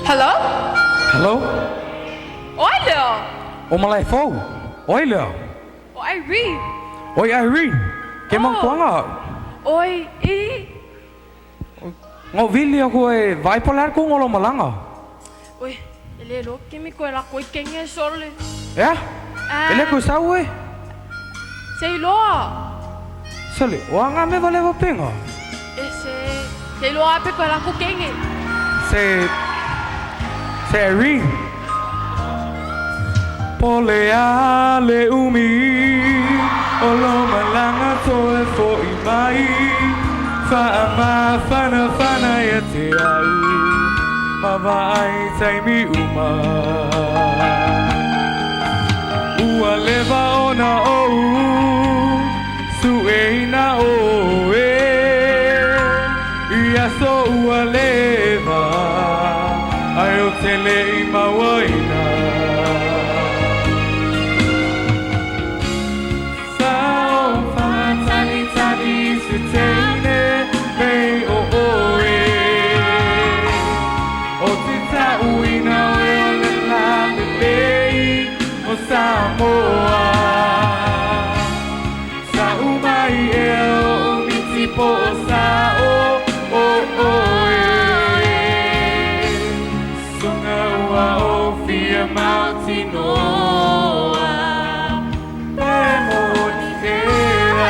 Hello? Hello? Oi, Leo. O malay phone. Oi Leo. Oh, Irene. Oi Irene. Ke mang kwang à? Oi, E. Ngô Vili ako vai polar ko ngolo malanga. Oi, ele lo que me coela coi quem é sole. Ya? Ele ko sa Sei lo. Sali, wa nga me vale penga. Sei lo ape coela com quem é? Se Irene. Pole ale umi. Olo malanga to e fo I mai. Fa'ama fana ya te au. Mawai tai mi uma. Ua leva ona o. Su e na o e. Ia so ua leva. Ai o te le I mawaina. Samoa sa umai e o miti po sa o e sunga ua o fia mautinoa e mo ni era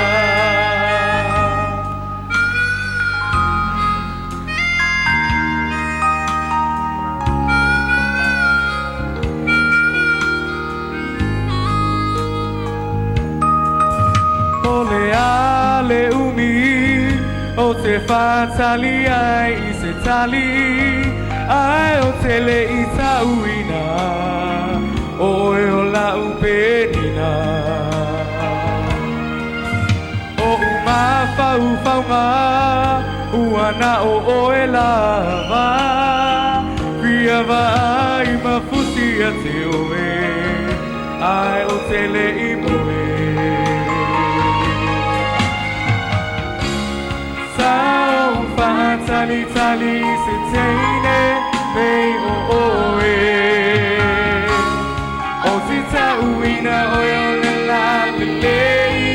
Ale umi o te fatali ai I se tali ai o te le I tauina o e o la upenina o uma faunga uana o e lava via vai mafusi a te oe ai o te le I moe Tali se teine mei o e o te tauina o e o le la lelei